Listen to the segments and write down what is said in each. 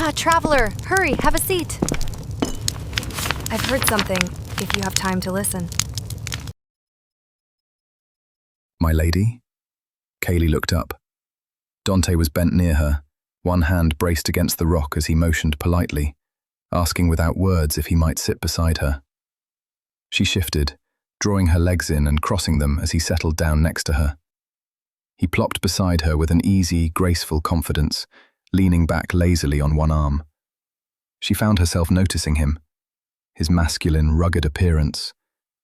Traveler, hurry, have a seat. I've heard something, if you have time to listen. My lady? Kaighleigh looked up. Donte was bent near her, one hand braced against the rock as he motioned politely, asking without words if he might sit beside her. She shifted, drawing her legs in and crossing them as he settled down next to her. He plopped beside her with an easy, graceful confidence, leaning back lazily on one arm. She found herself noticing him, his masculine, rugged appearance,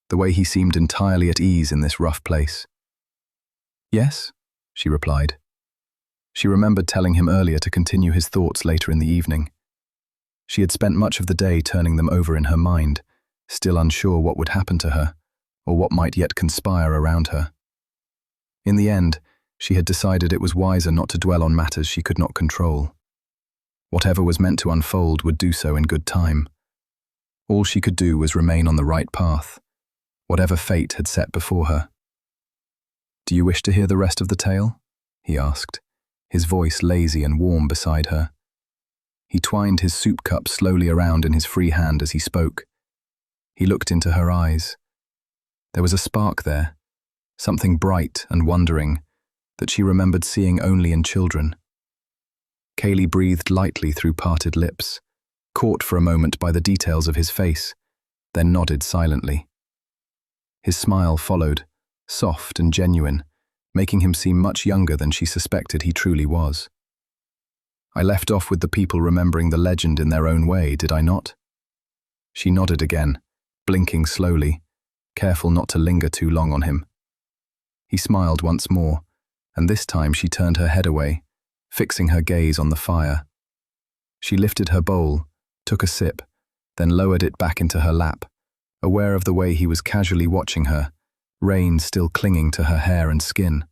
the way he seemed entirely at ease in this rough place. "Yes," she replied. She remembered telling him earlier to continue his thoughts later in the evening. She had spent much of the day turning them over in her mind, still unsure what would happen to her, or what might yet conspire around her. In the end, she had decided it was wiser not to dwell on matters she could not control. Whatever was meant to unfold would do so in good time. All she could do was remain on the right path, whatever fate had set before her. "Do you wish to hear the rest of the tale?" he asked, his voice lazy and warm beside her. He twined his soup cup slowly around in his free hand as he spoke. He looked into her eyes. There was a spark there, something bright and wondering, that she remembered seeing only in children. Kaighleigh breathed lightly through parted lips, caught for a moment by the details of his face, then nodded silently. His smile followed, soft and genuine, making him seem much younger than she suspected he truly was. "I left off with the people remembering the legend in their own way, did I not?" She nodded again, blinking slowly, careful not to linger too long on him. He smiled once more, and this time she turned her head away, fixing her gaze on the fire. She lifted her bowl, took a sip, then lowered it back into her lap, aware of the way he was casually watching her, rain still clinging to her hair and skin.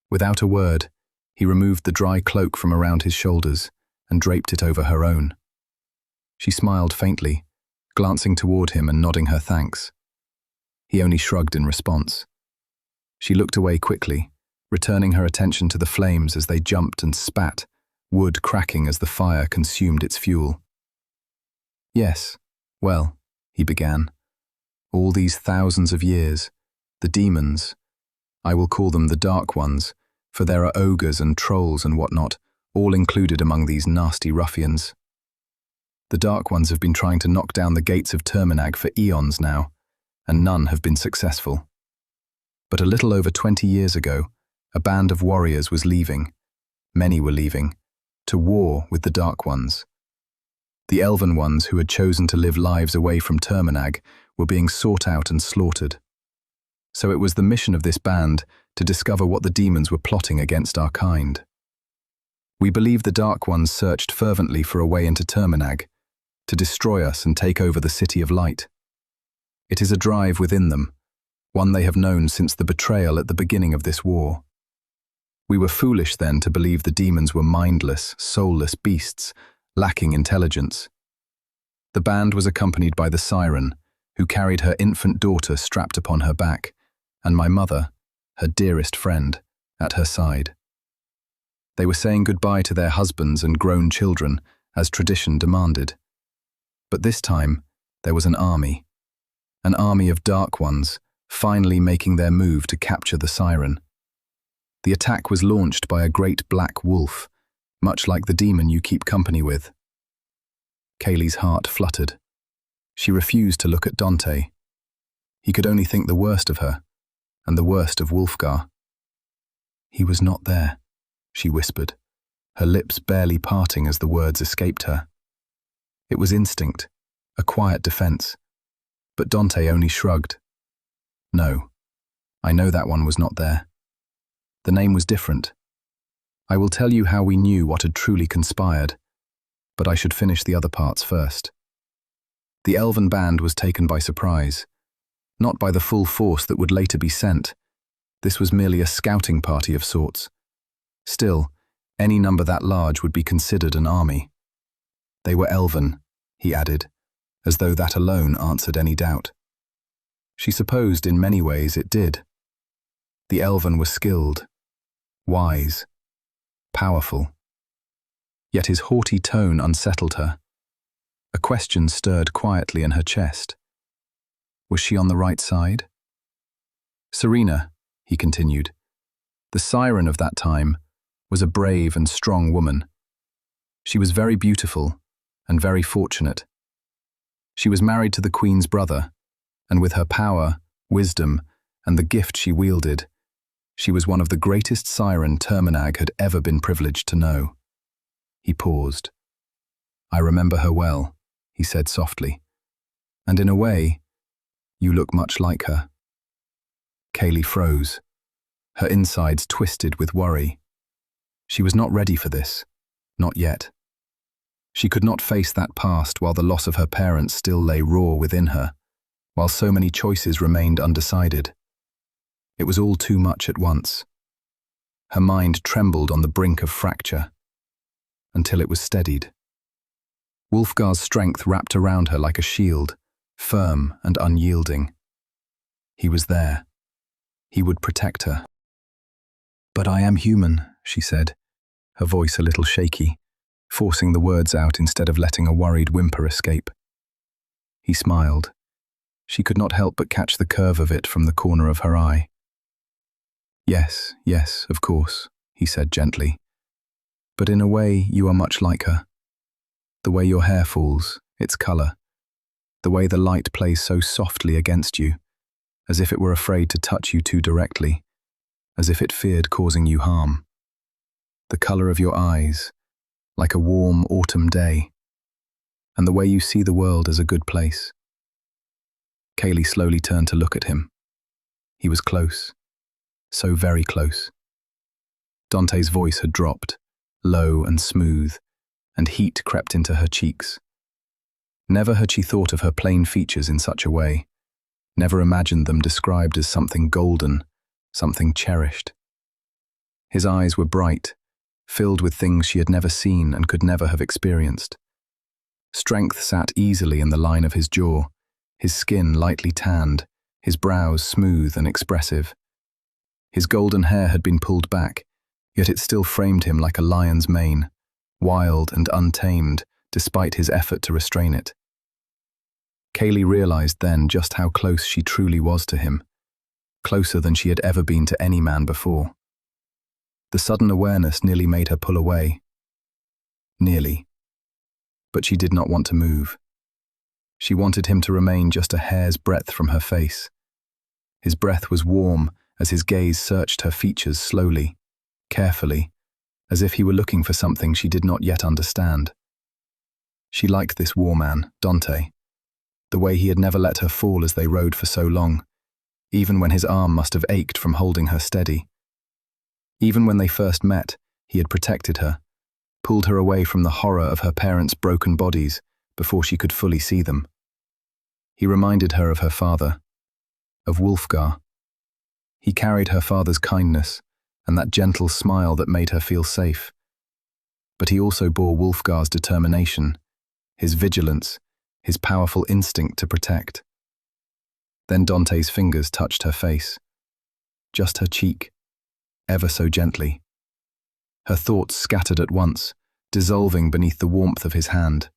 Without a word, he removed the dry cloak from around his shoulders and draped it over her own. She smiled faintly, glancing toward him and nodding her thanks. He only shrugged in response. She looked away quickly, returning her attention to the flames as they jumped and spat, wood cracking as the fire consumed its fuel. "Yes, well," he began, "all these thousands of years, the demons, I will call them the Dark Ones, for there are ogres and trolls and whatnot, all included among these nasty ruffians. The Dark Ones have been trying to knock down the gates of Tirminag for eons now, and none have been successful. But a little over 20 years ago, a band of warriors was leaving, many were leaving, to war with the Dark Ones. The elven ones who had chosen to live lives away from Tirminag were being sought out and slaughtered. So it was the mission of this band to discover what the demons were plotting against our kind. We believe the Dark Ones searched fervently for a way into Tirminag, to destroy us and take over the City of Light. It is a drive within them, one they have known since the betrayal at the beginning of this war. We were foolish then to believe the demons were mindless, soulless beasts, lacking intelligence. The band was accompanied by the Seiren, who carried her infant daughter strapped upon her back, and my mother, her dearest friend, at her side. They were saying goodbye to their husbands and grown children, as tradition demanded. But this time, there was an army of Dark Ones, finally making their move to capture the Seiren. The attack was launched by a great black wolf, much like the demon you keep company with. Kaighleigh's heart fluttered. She refused to look at Donte. He could only think the worst of her, and the worst of Wolfgar. "He was not there," she whispered, her lips barely parting as the words escaped her. It was instinct, a quiet defense, but Donte only shrugged. "No, I know that one was not there. The name was different. I will tell you how we knew what had truly conspired, but I should finish the other parts first. The elven band was taken by surprise, not by the full force that would later be sent. This was merely a scouting party of sorts. Still, any number that large would be considered an army. They were elven," he added, as though that alone answered any doubt. She supposed in many ways it did. The elven were skilled, wise, powerful. yet his haughty tone unsettled her. A question stirred quietly in her chest. Was she on the right side? Serena, he continued, the Seiren of that time, was a brave and strong woman. She was very beautiful and very fortunate. She was married to the Queen's brother, and with her power, wisdom, and the gift she wielded, she was one of the greatest Seiren Tirminag had ever been privileged to know. He paused. I remember her well, he said softly, and in a way, you look much like her. Kaighleigh froze. Her insides twisted with worry. She was not ready for this, not yet. She could not face that past while the loss of her parents still lay raw within her, while so many choices remained undecided. It was all too much at once. Her mind trembled on the brink of fracture, until it was steadied. Wolfgar's strength wrapped around her like a shield, firm and unyielding. He was there. He would protect her. But I am human, she said, her voice a little shaky, forcing the words out instead of letting a worried whimper escape. He smiled. She could not help but catch the curve of it from the corner of her eye. Yes, yes, of course, he said gently. But in a way, you are much like her. The way your hair falls, its colour, the way the light plays so softly against you, as if it were afraid to touch you too directly, as if it feared causing you harm. The colour of your eyes, like a warm autumn day, and the way you see the world as a good place. Kaighleigh slowly turned to look at him. He was close, so very close. Donte's voice had dropped, low and smooth, and heat crept into her cheeks. Never had she thought of her plain features in such a way, never imagined them described as something golden, something cherished. His eyes were bright, filled with things she had never seen and could never have experienced. Strength sat easily in the line of his jaw, his skin lightly tanned, his brows smooth and expressive. His golden hair had been pulled back, yet it still framed him like a lion's mane, wild and untamed despite his effort to restrain it. Kaighleigh realized then just how close she truly was to him, closer than she had ever been to any man before. The sudden awareness nearly made her pull away. Nearly. But she did not want to move. She wanted him to remain just a hair's breadth from her face. His breath was warm as his gaze searched her features slowly, carefully, as if he were looking for something she did not yet understand. She liked this war man, Donte, the way he had never let her fall as they rode for so long, even when his arm must have ached from holding her steady. Even when they first met, he had protected her, pulled her away from the horror of her parents' broken bodies before she could fully see them. He reminded her of her father, of Wolfgar. He carried her father's kindness and that gentle smile that made her feel safe. But he also bore Wolfgar's determination, his vigilance, his powerful instinct to protect. Then Donte's fingers touched her face, just her cheek, ever so gently. Her thoughts scattered at once, dissolving beneath the warmth of his hand.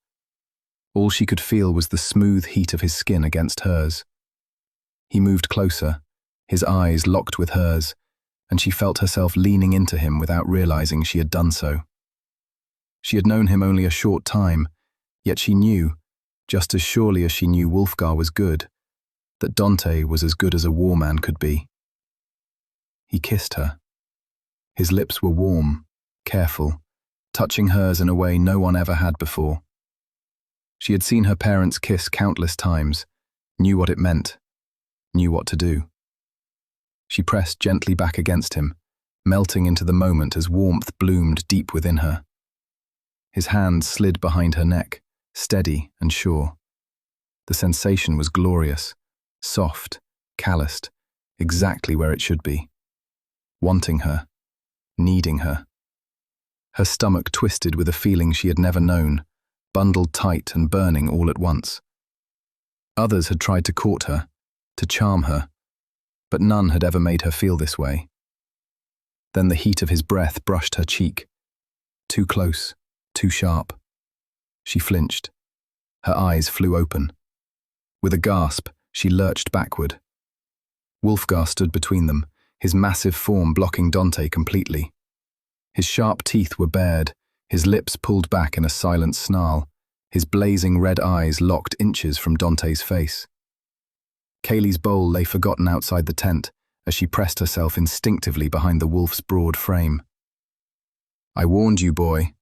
All she could feel was the smooth heat of his skin against hers. He moved closer, his eyes locked with hers, and she felt herself leaning into him without realizing she had done so. She had known him only a short time, yet she knew, just as surely as she knew Wolfgar was good, that Donte was as good as a war man could be. He kissed her. His lips were warm, careful, touching hers in a way no one ever had before. She had seen her parents kiss countless times, knew what it meant, knew what to do. She pressed gently back against him, melting into the moment as warmth bloomed deep within her. His hand slid behind her neck, steady and sure. The sensation was glorious, soft, calloused, exactly where it should be. Wanting her, needing her. Her stomach twisted with a feeling she had never known, bundled tight and burning all at once. Others had tried to court her, to charm her, but none had ever made her feel this way. Then the heat of his breath brushed her cheek. Too close, too sharp. She flinched. Her eyes flew open. With a gasp, she lurched backward. Wolfgar stood between them, his massive form blocking Donte completely. His sharp teeth were bared, his lips pulled back in a silent snarl, his blazing red eyes locked inches from Dante's face. Kaighleigh's bowl lay forgotten outside the tent as she pressed herself instinctively behind the wolf's broad frame. "I warned you, boy."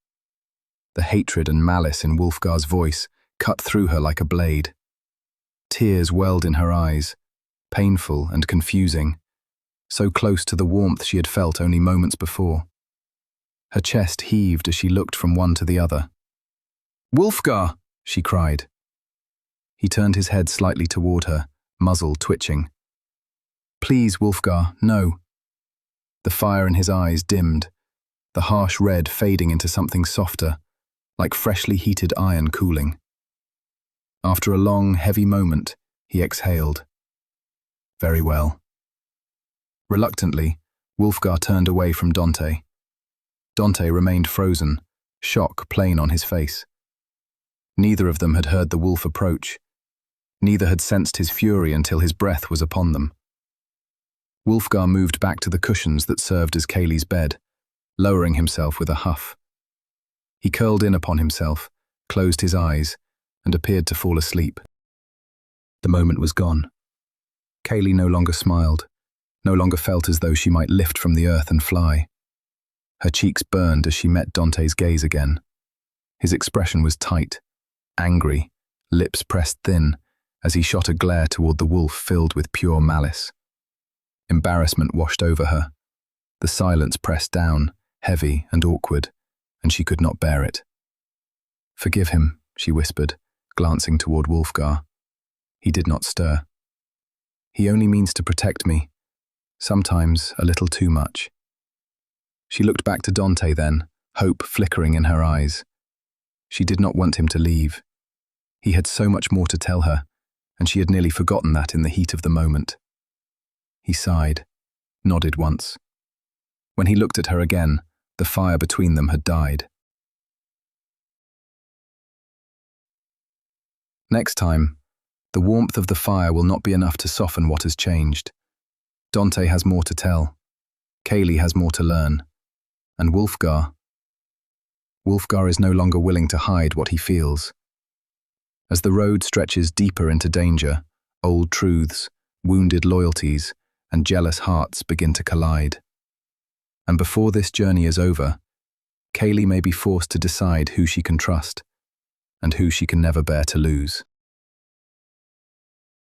The hatred and malice in Wolfgar's voice cut through her like a blade. Tears welled in her eyes, painful and confusing, so close to the warmth she had felt only moments before. Her chest heaved as she looked from one to the other. "Wolfgar!" she cried. He turned his head slightly toward her, muzzle twitching. "Please, Wolfgar, no." The fire in his eyes dimmed, the harsh red fading into something softer, like freshly heated iron cooling. After a long, heavy moment, he exhaled. "Very well." Reluctantly, Wolfgar turned away from Donte. Donte remained frozen, shock plain on his face. Neither of them had heard the wolf approach. Neither had sensed his fury until his breath was upon them. Wolfgar moved back to the cushions that served as Kaighleigh's bed, lowering himself with a huff. He curled in upon himself, closed his eyes, and appeared to fall asleep. The moment was gone. Kaighleigh no longer smiled, no longer felt as though she might lift from the earth and fly. Her cheeks burned as she met Dante's gaze again. His expression was tight, angry, lips pressed thin, as he shot a glare toward the wolf filled with pure malice. Embarrassment washed over her. The silence pressed down, heavy and awkward, and she could not bear it. "Forgive him," she whispered, glancing toward Wolfgar. He did not stir. "He only means to protect me, sometimes a little too much." She looked back to Donte then, hope flickering in her eyes. She did not want him to leave. He had so much more to tell her, and she had nearly forgotten that in the heat of the moment. He sighed, nodded once. When he looked at her again, the fire between them had died. Next time, the warmth of the fire will not be enough to soften what has changed. Donte has more to tell. Kaighleigh has more to learn. And Wolfgar is no longer willing to hide what he feels. As the road stretches deeper into danger, old truths, wounded loyalties, and jealous hearts begin to collide. And before this journey is over, Kaighleigh may be forced to decide who she can trust and who she can never bear to lose.